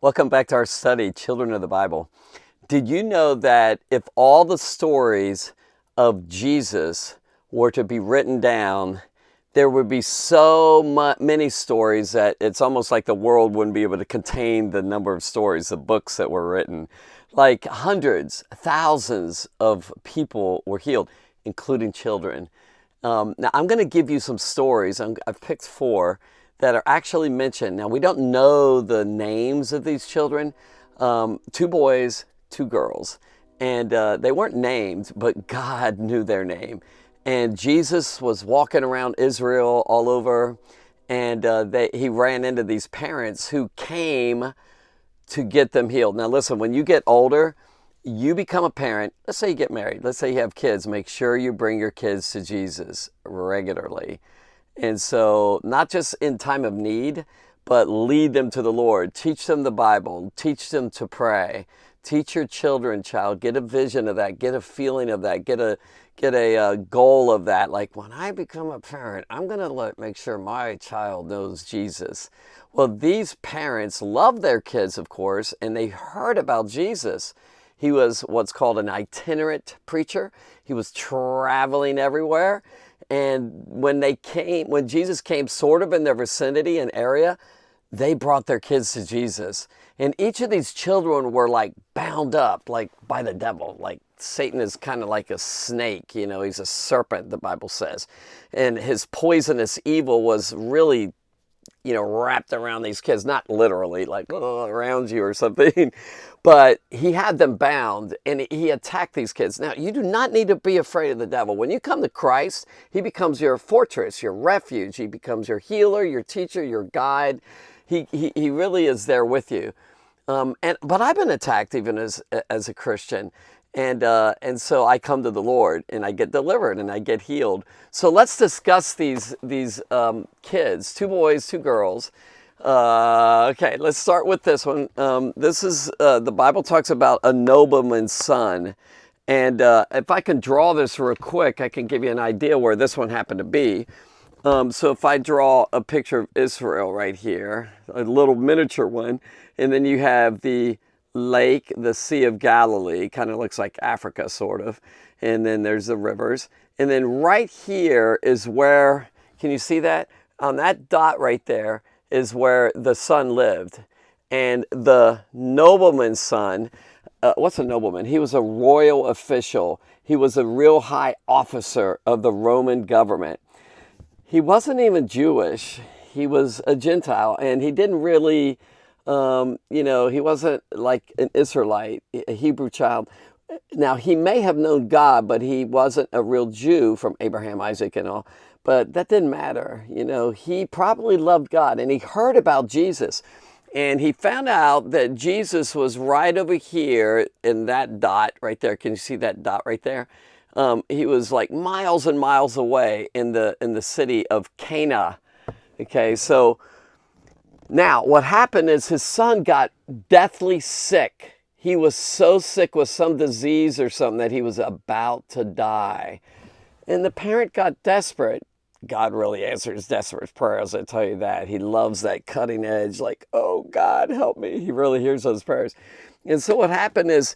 Welcome back to our study, Children of the Bible. Did you know that if all the stories of Jesus were to be written down, there would be many stories that it's almost like the world wouldn't be able to contain the number of stories, the books that were written. Like hundreds, thousands of people were healed, including children. Now, I'm going to give you some stories. I've picked four that are actually mentioned. Now, we don't know the names of these children. Two boys, two girls. And they weren't named, but God knew their name. And Jesus was walking around Israel all over. And he ran into these parents who came to get them healed. Now, listen, when you get older, you become a parent. Let's say you get married. Let's say you have kids. Make sure you bring your kids to Jesus regularly. And so, not just in time of need, but lead them to the Lord. Teach them the Bible. Teach them to pray. Teach your children, child. Get a vision of that. Get a feeling of that. Get a goal of that. Like, when I become a parent, I'm going to make sure my child knows Jesus. Well, these parents love their kids, of course, and they heard about Jesus. He was what's called an itinerant preacher. He was traveling everywhere. And when Jesus came sort of in their vicinity and area, they brought their kids to Jesus. And each of these children were like bound up, like by the devil. Like Satan is kind of like a snake, he's a serpent, the Bible says. And his poisonous evil was really wrapped around these kids, not literally like around you or something, but he had them bound and he attacked these kids. Now, you do not need to be afraid of the devil. When you come to Christ, he becomes your fortress, your refuge. He becomes your healer, your teacher, your guide. He really is there with you. But I've been attacked even as a Christian. And so I come to the Lord and I get delivered and I get healed. So let's discuss these kids, two boys, two girls. Okay, let's start with this one. This is, the Bible talks about a nobleman's son. And if I can draw this real quick, I can give you an idea where this one happened to be. So if I draw a picture of Israel right here, a little miniature one, and then you have the lake, the Sea of Galilee, kind of looks like Africa sort of, and then there's the rivers, and then right here is where, can you see that? On that dot right there is where the son lived. And the nobleman's son, what's a nobleman? He was a royal official. He was a real high officer of the Roman government. He wasn't even Jewish. He was a Gentile, and he didn't really he wasn't like an Israelite, a Hebrew child. Now, he may have known God, but he wasn't a real Jew from Abraham, Isaac, and all. But that didn't matter. He probably loved God, and he heard about Jesus. And he found out that Jesus was right over here in that dot right there. Can you see that dot right there? He was like miles and miles away in the city of Cana. Okay, so now, what happened is his son got deathly sick. He was so sick with some disease or something that he was about to die. And the parent got desperate. God really answers desperate prayers, I tell you that. He loves that cutting edge, like, oh, God, help me. He really hears those prayers. And so what happened is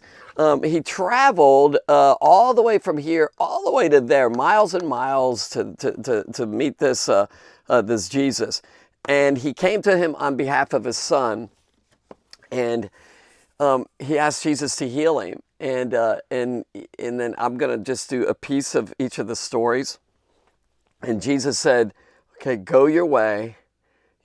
he traveled all the way from here, all the way to there, miles and miles to meet this Jesus. And he came to him on behalf of his son, and he asked Jesus to heal him. And then I'm going to just do a piece of each of the stories. And Jesus said, okay, go your way,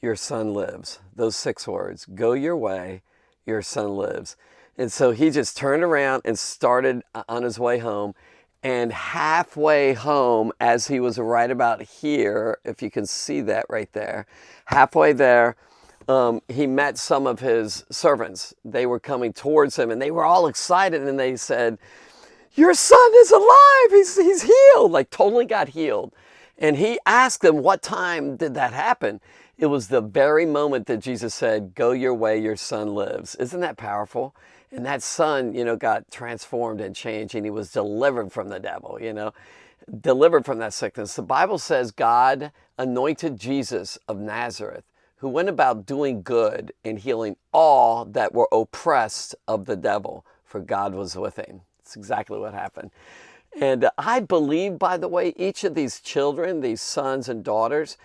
your son lives. Those 6 words, go your way, your son lives. And so he just turned around and started on his way home. And halfway home, as he was right about here, if you can see that right there, halfway there, he met some of his servants. They were coming towards him, and they were all excited, and they said, your son is alive, he's healed, like totally got healed. And he asked them, what time did that happen? It was the very moment that Jesus said, go your way, your son lives. Isn't that powerful? And that son, got transformed and changed, and he was delivered from the devil, delivered from that sickness. The Bible says God anointed Jesus of Nazareth who went about doing good and healing all that were oppressed of the devil, for God was with him. That's exactly what happened. And I believe, by the way, each of these children, these sons and daughters,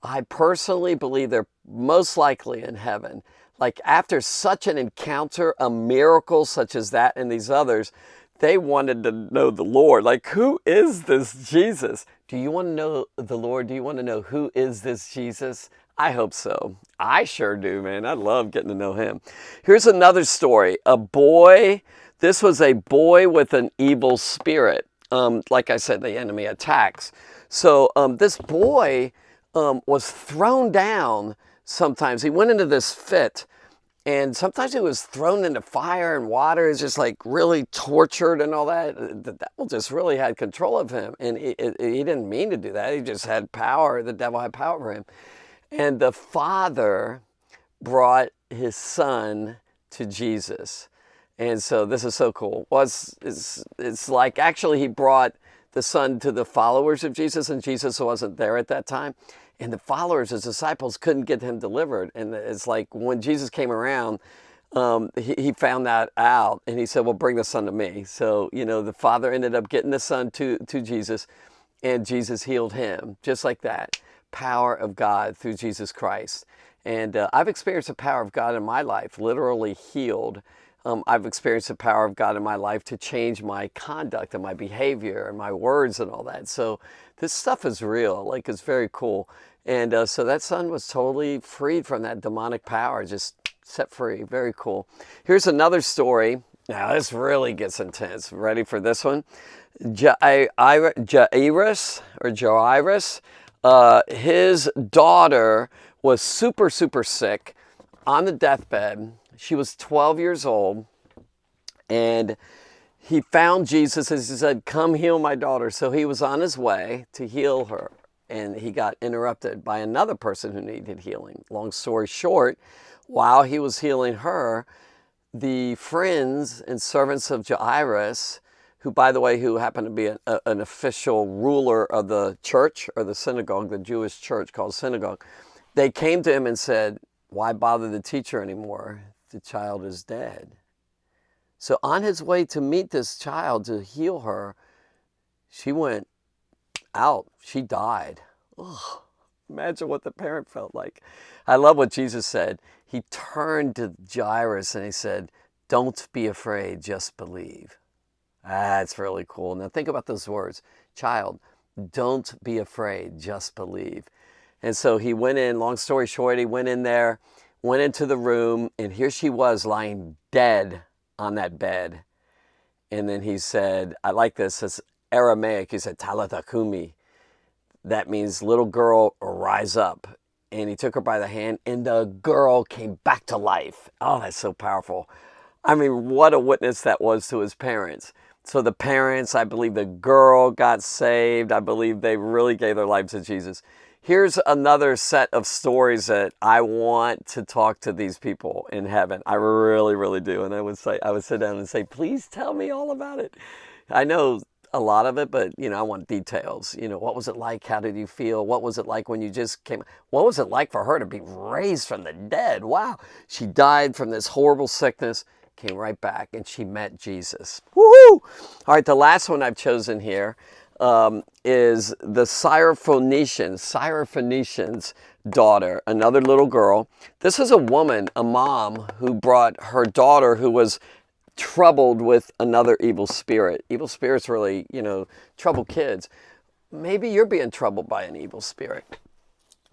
I personally believe they're most likely in heaven. Like after such an encounter, a miracle such as that and these others, they wanted to know the Lord. Like, who is this Jesus? Do you want to know the Lord? Do you want to know who is this Jesus? I hope so. I sure do, man. I love getting to know him. Here's another story. A boy, this was a boy with an evil spirit. Like I said, the enemy attacks. So this boy was thrown down sometimes. He went into this fit. And sometimes he was thrown into fire and water. It's just like really tortured and all that. The devil just really had control of him. And he didn't mean to do that. He just had power. The devil had power over him. And the father brought his son to Jesus. And so this is so cool. It's like actually he brought the son to the followers of Jesus, and Jesus wasn't there at that time. And the followers, his disciples, couldn't get him delivered. And it's like when Jesus came around, he found that out. And he said, well, bring the son to me. So, the father ended up getting the son to Jesus. And Jesus healed him, just like that. Power of God through Jesus Christ. And I've experienced the power of God in my life, literally healed. I've experienced the power of God in my life to change my conduct and my behavior and my words and all that. So this stuff is real. Like, it's very cool. And so that son was totally freed from that demonic power, just set free. Very cool. Here's another story. Now, this really gets intense. Ready for this one? Jairus, his daughter was super, super sick on the deathbed. She was 12 years old, and he found Jesus and he said, come heal my daughter. So he was on his way to heal her, and he got interrupted by another person who needed healing. Long story short, while he was healing her, the friends and servants of Jairus, who, by the way, who happened to be an official ruler of the church or the synagogue, the Jewish church called synagogue, they came to him and said, why bother the teacher anymore? The child is dead. So on his way to meet this child to heal her, she went out. She died. Ugh. Imagine what the parent felt like. I love what Jesus said. He turned to Jairus and he said, don't be afraid, just believe. That's really cool. Now think about those words. Child, don't be afraid, just believe. And so he went in, long story short, he went in there, went into the room, and here she was lying dead on that bed. And then he said, I like this, it's Aramaic, he said, Talitha Kumi. That means, little girl, rise up. And he took her by the hand, and the girl came back to life. Oh, that's so powerful. I mean, what a witness that was to his parents. So the parents, I believe the girl got saved. I believe they really gave their lives to Jesus. Here's another set of stories that I want to talk to these people in heaven. I really, really do. And I would sit down and say, please tell me all about it. I know a lot of it, but I want details. What was it like? How did you feel? What was it like when you just came? What was it like for her to be raised from the dead? Wow. She died from this horrible sickness, came right back, and she met Jesus. Woohoo! All right, the last one I've chosen here is the Cyrophonician's daughter, another little girl. This is a woman, a mom, who brought her daughter who was troubled with another evil spirit. Evil spirits really, trouble kids. Maybe you're being troubled by an evil spirit.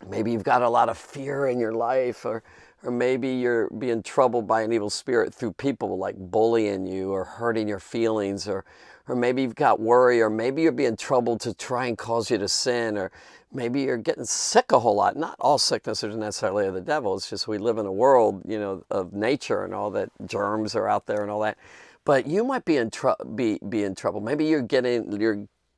Maybe you've got a lot of fear in your life, or maybe you're being troubled by an evil spirit through people like bullying you or hurting your feelings, or maybe you've got worry, or maybe you're being troubled to try and cause you to sin, or maybe you're getting sick a whole lot. Not all sickness is necessarily of the devil. It's just we live in a world, of nature and all that. Germs are out there and all that. But you might be in trouble. Maybe you're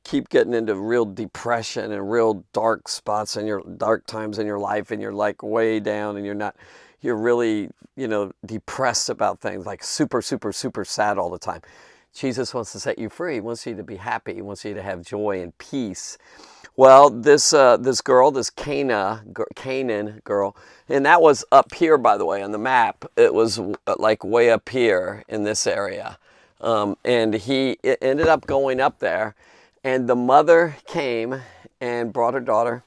keep getting into real depression and real dark spots and your dark times in your life, and you're like way down, and you're really, depressed about things, like super, super, super sad all the time. Jesus wants to set you free. He wants you to be happy. He wants you to have joy and peace. Well, this girl, this Canaan girl, and that was up here, by the way, on the map. It was like way up here in this area, and it ended up going up there, and the mother came and brought her daughter,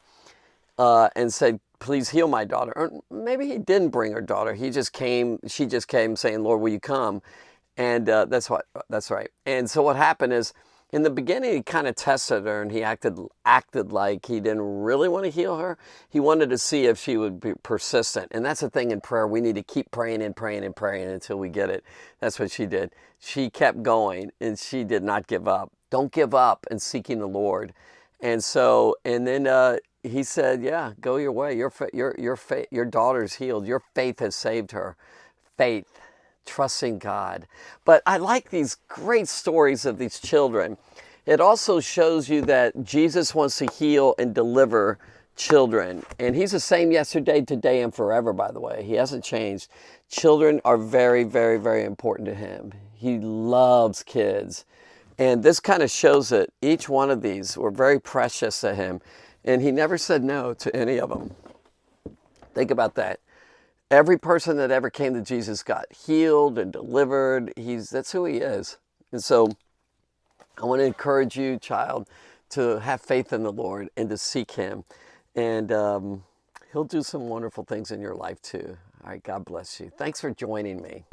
and said, "Please heal my daughter." Or maybe he didn't bring her daughter. He just came. She just came saying, "Lord, will you come?" And that's right. And so what happened is, in the beginning, he kind of tested her, and he acted like he didn't really want to heal her. He wanted to see if she would be persistent. And that's the thing in prayer. We need to keep praying and praying and praying until we get it. That's what she did. She kept going, and she did not give up. Don't give up in seeking the Lord. And so, and then he said, "Yeah, go your way. Your daughter's healed. Your faith has saved her." Faith, trusting God. But I like these great stories of these children. It also shows you that Jesus wants to heal and deliver children. And he's the same yesterday, today, and forever, by the way. He hasn't changed. Children are very, very, very important to him. He loves kids. And this kind of shows that each one of these were very precious to him. And he never said no to any of them. Think about that. Every person that ever came to Jesus got healed and delivered. That's who he is. And so I want to encourage you, child, to have faith in the Lord and to seek him. And he'll do some wonderful things in your life too. All right, God bless you. Thanks for joining me.